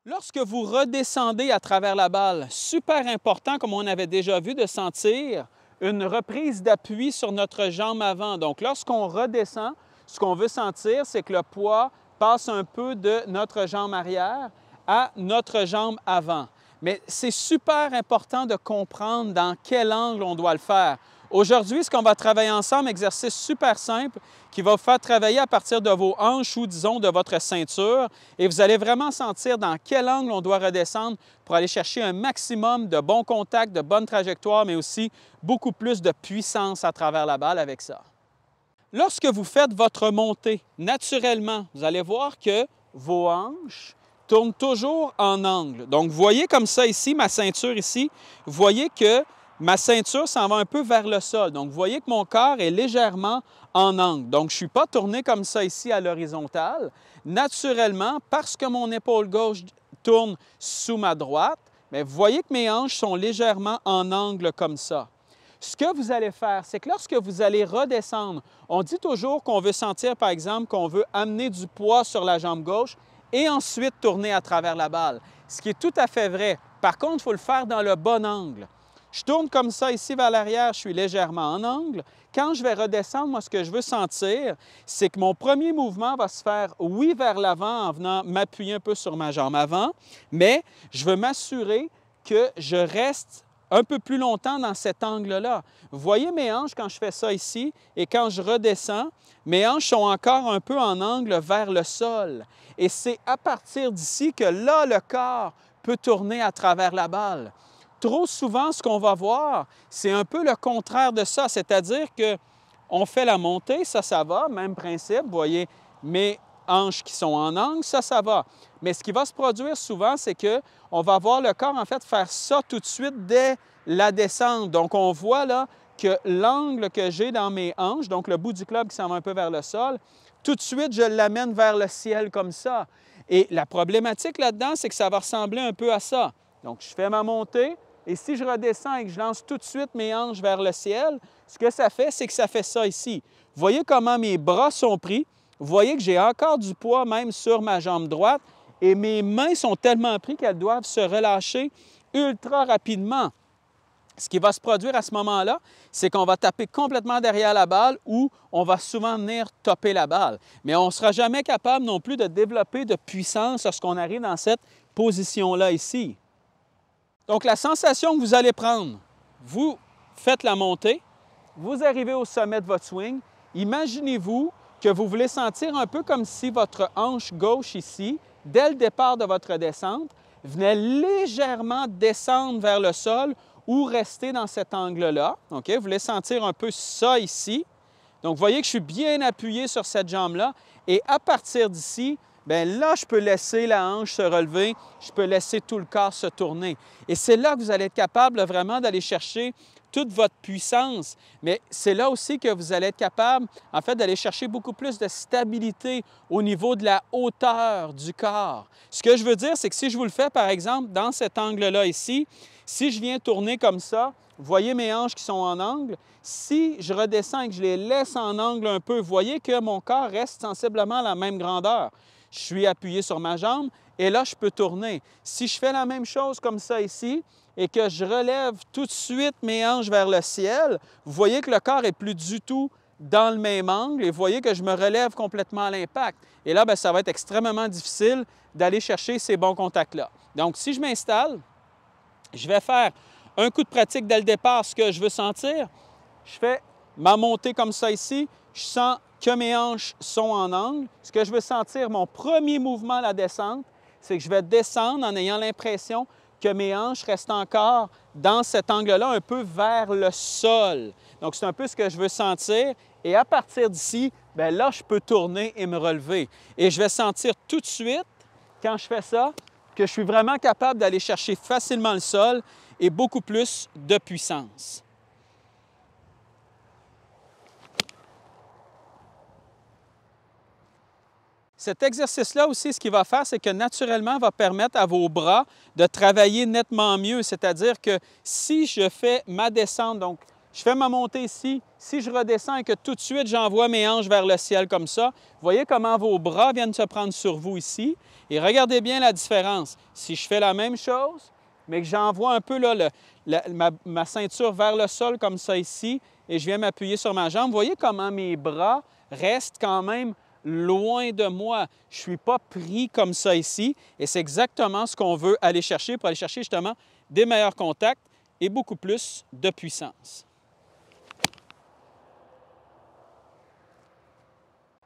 Lorsque vous redescendez à travers la balle, super important, comme on avait déjà vu, de sentir une reprise d'appui sur notre jambe avant. Donc, lorsqu'on redescend, ce qu'on veut sentir, c'est que le poids passe un peu de notre jambe arrière à notre jambe avant. Mais c'est super important de comprendre dans quel angle on doit le faire. Aujourd'hui, ce qu'on va travailler ensemble, exercice super simple qui va vous faire travailler à partir de vos hanches ou, disons, de votre ceinture. Et vous allez vraiment sentir dans quel angle on doit redescendre pour aller chercher un maximum de bons contacts, de bonnes trajectoires, mais aussi beaucoup plus de puissance à travers la balle avec ça. Lorsque vous faites votre montée, naturellement, vous allez voir que vos hanches tournent toujours en angle. Donc, vous voyez comme ça ici, ma ceinture ici, vous voyez que ma ceinture s'en va un peu vers le sol. Donc, vous voyez que mon corps est légèrement en angle. Donc, je ne suis pas tourné comme ça ici à l'horizontale. Naturellement, parce que mon épaule gauche tourne sous ma droite, mais vous voyez que mes hanches sont légèrement en angle comme ça. Ce que vous allez faire, c'est que lorsque vous allez redescendre, on dit toujours qu'on veut sentir, par exemple, qu'on veut amener du poids sur la jambe gauche et ensuite tourner à travers la balle, ce qui est tout à fait vrai. Par contre, il faut le faire dans le bon angle. Je tourne comme ça ici vers l'arrière, je suis légèrement en angle. Quand je vais redescendre, moi, ce que je veux sentir, c'est que mon premier mouvement va se faire, oui, vers l'avant en venant m'appuyer un peu sur ma jambe avant, mais je veux m'assurer que je reste un peu plus longtemps dans cet angle-là. Vous voyez mes hanches quand je fais ça ici et quand je redescends, mes hanches sont encore un peu en angle vers le sol. Et c'est à partir d'ici que là, le corps peut tourner à travers la balle. Trop souvent, ce qu'on va voir, c'est un peu le contraire de ça, c'est-à-dire qu'on fait la montée, ça va, même principe, vous voyez mes hanches qui sont en angle, ça va. Mais ce qui va se produire souvent, c'est qu'on va voir le corps, en fait, faire ça tout de suite dès la descente. Donc, on voit là que l'angle que j'ai dans mes hanches, donc le bout du club qui s'en va un peu vers le sol, tout de suite, je l'amène vers le ciel comme ça. Et la problématique là-dedans, c'est que ça va ressembler un peu à ça. Donc, je fais ma montée, et si je redescends et que je lance tout de suite mes hanches vers le ciel, ce que ça fait, c'est que ça fait ça ici. Vous voyez comment mes bras sont pris. Vous voyez que j'ai encore du poids même sur ma jambe droite et mes mains sont tellement prises qu'elles doivent se relâcher ultra rapidement. Ce qui va se produire à ce moment-là, c'est qu'on va taper complètement derrière la balle ou on va souvent venir topper la balle. Mais on ne sera jamais capable non plus de développer de puissance lorsqu'on arrive dans cette position-là ici. Donc, la sensation que vous allez prendre, vous faites la montée, vous arrivez au sommet de votre swing, imaginez-vous que vous voulez sentir un peu comme si votre hanche gauche ici, dès le départ de votre descente, venait légèrement descendre vers le sol ou rester dans cet angle-là. OK? Vous voulez sentir un peu ça ici. Donc, vous voyez que je suis bien appuyé sur cette jambe-là. Et à partir d'ici, bien là, je peux laisser la hanche se relever, je peux laisser tout le corps se tourner. Et c'est là que vous allez être capable vraiment d'aller chercher toute votre puissance, mais c'est là aussi que vous allez être capable, en fait, d'aller chercher beaucoup plus de stabilité au niveau de la hauteur du corps. Ce que je veux dire, c'est que si je vous le fais, par exemple, dans cet angle-là ici, si je viens tourner comme ça, vous voyez mes hanches qui sont en angle. Si je redescends et que je les laisse en angle un peu, vous voyez que mon corps reste sensiblement à la même grandeur. Je suis appuyé sur ma jambe et là, je peux tourner. Si je fais la même chose comme ça ici et que je relève tout de suite mes hanches vers le ciel, vous voyez que le corps n'est plus du tout dans le même angle et vous voyez que je me relève complètement à l'impact. Et là, bien, ça va être extrêmement difficile d'aller chercher ces bons contacts-là. Donc, si je m'installe, je vais faire un coup de pratique dès le départ, ce que je veux sentir. Je fais ma montée comme ça ici. Je sens que mes hanches sont en angle. Ce que je veux sentir, mon premier mouvement à la descente, c'est que je vais descendre en ayant l'impression que mes hanches restent encore dans cet angle-là, un peu vers le sol. Donc, c'est un peu ce que je veux sentir. Et à partir d'ici, bien là, je peux tourner et me relever. Et je vais sentir tout de suite, quand je fais ça, que je suis vraiment capable d'aller chercher facilement le sol et beaucoup plus de puissance. Cet exercice-là aussi, ce qu'il va faire, c'est que naturellement, va permettre à vos bras de travailler nettement mieux. C'est-à-dire que si je fais ma descente, donc Je fais ma montée ici. Si je redescends et que tout de suite, j'envoie mes hanches vers le ciel comme ça, vous voyez comment vos bras viennent se prendre sur vous ici. Et regardez bien la différence. Si je fais la même chose, mais que j'envoie un peu là, ma ceinture vers le sol comme ça ici, et je viens m'appuyer sur ma jambe, vous voyez comment mes bras restent quand même loin de moi. Je ne suis pas pris comme ça ici, et c'est exactement ce qu'on veut aller chercher pour aller chercher justement des meilleurs contacts et beaucoup plus de puissance.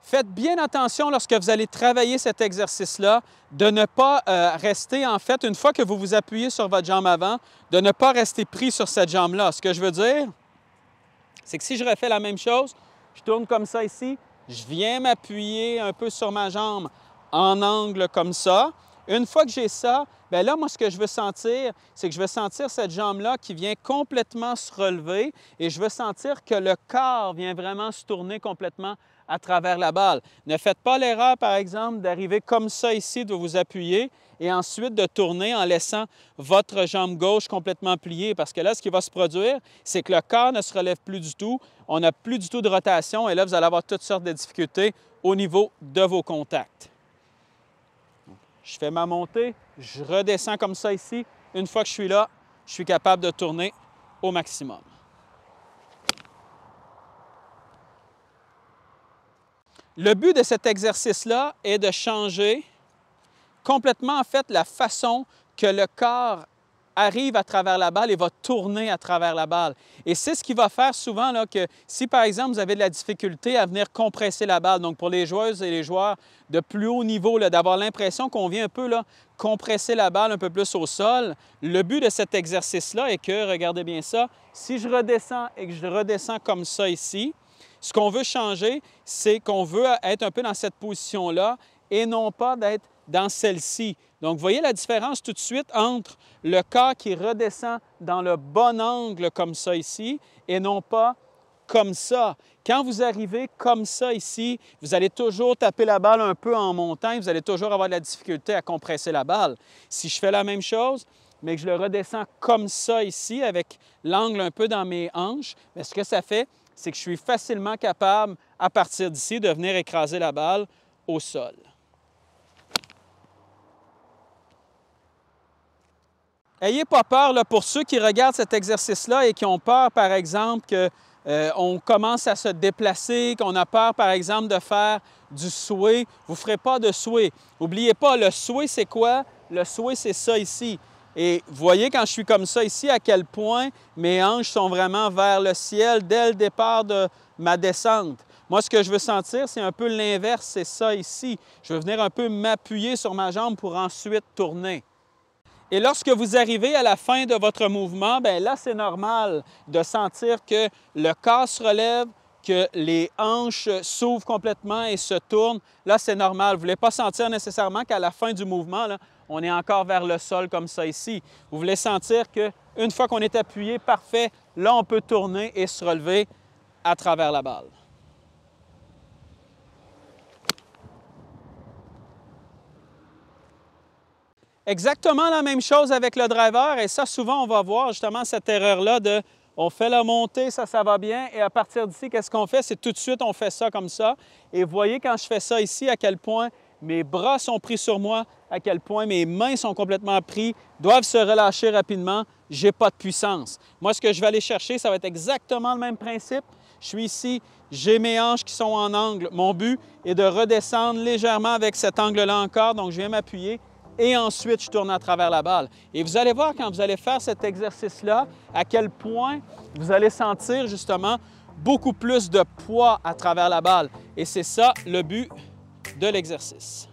Faites bien attention lorsque vous allez travailler cet exercice-là de ne pas rester, en fait, une fois que vous vous appuyez sur votre jambe avant, de ne pas rester pris sur cette jambe-là. Ce que je veux dire, c'est que si je refais la même chose, je tourne comme ça ici, je viens m'appuyer un peu sur ma jambe en angle comme ça. Une fois que j'ai ça, bien là, moi, ce que je veux sentir, c'est que je veux sentir cette jambe-là qui vient complètement se relever et je veux sentir que le corps vient vraiment se tourner complètement à travers la balle. Ne faites pas l'erreur, par exemple, d'arriver comme ça ici, de vous appuyer et ensuite de tourner en laissant votre jambe gauche complètement pliée parce que là, ce qui va se produire, c'est que le corps ne se relève plus du tout, on n'a plus du tout de rotation et là, vous allez avoir toutes sortes de difficultés au niveau de vos contacts. Je fais ma montée, je redescends comme ça ici. Une fois que je suis là, je suis capable de tourner au maximum. Le but de cet exercice-là est de changer complètement, en fait, la façon que le corps arrive à travers la balle et va tourner à travers la balle. Et c'est ce qui va faire souvent là, que si, par exemple, vous avez de la difficulté à venir compresser la balle, donc pour les joueuses et les joueurs de plus haut niveau, d'avoir l'impression qu'on vient un peu là, compresser la balle un peu plus au sol, le but de cet exercice-là est que, regardez bien ça, si je redescends et que je redescends comme ça ici, ce qu'on veut changer, c'est qu'on veut être un peu dans cette position-là et non pas d'être dans celle-ci. Donc, vous voyez la différence tout de suite entre le corps qui redescend dans le bon angle comme ça ici et non pas comme ça. Quand vous arrivez comme ça ici, vous allez toujours taper la balle un peu en montant et vous allez toujours avoir de la difficulté à compresser la balle. Si je fais la même chose, mais que je le redescends comme ça ici avec l'angle un peu dans mes hanches, bien, ce que ça fait, c'est que je suis facilement capable, à partir d'ici, de venir écraser la balle au sol. N'ayez pas peur là, pour ceux qui regardent cet exercice-là et qui ont peur, par exemple, qu'on commence à se déplacer, qu'on a peur, par exemple, de faire du sway. Vous ne ferez pas de sway. N'oubliez pas, le sway, c'est quoi? Le sway, c'est ça ici. Et vous voyez quand je suis comme ça ici, à quel point mes hanches sont vraiment vers le ciel dès le départ de ma descente. Moi, ce que je veux sentir, c'est un peu l'inverse, c'est ça ici. Je veux venir un peu m'appuyer sur ma jambe pour ensuite tourner. Et lorsque vous arrivez à la fin de votre mouvement, bien là, c'est normal de sentir que le corps se relève, que les hanches s'ouvrent complètement et se tournent. Là, c'est normal. Vous ne voulez pas sentir nécessairement qu'à la fin du mouvement, là, on est encore vers le sol comme ça ici. Vous voulez sentir qu'une fois qu'on est appuyé, parfait, là, on peut tourner et se relever à travers la balle. Exactement la même chose avec le driver et ça, souvent, on va voir justement cette erreur-là de on fait la montée, ça va bien et à partir d'ici, qu'est-ce qu'on fait? C'est tout de suite, on fait ça comme ça. Et vous voyez quand je fais ça ici, à quel point mes bras sont pris sur moi, à quel point mes mains sont complètement prises, doivent se relâcher rapidement, je n'ai pas de puissance. Moi, ce que je vais aller chercher, ça va être exactement le même principe. Je suis ici, j'ai mes hanches qui sont en angle. Mon but est de redescendre légèrement avec cet angle-là encore, donc je viens m'appuyer et ensuite je tourne à travers la balle. Et vous allez voir quand vous allez faire cet exercice-là, à quel point vous allez sentir justement beaucoup plus de poids à travers la balle. Et c'est ça le but de l'exercice.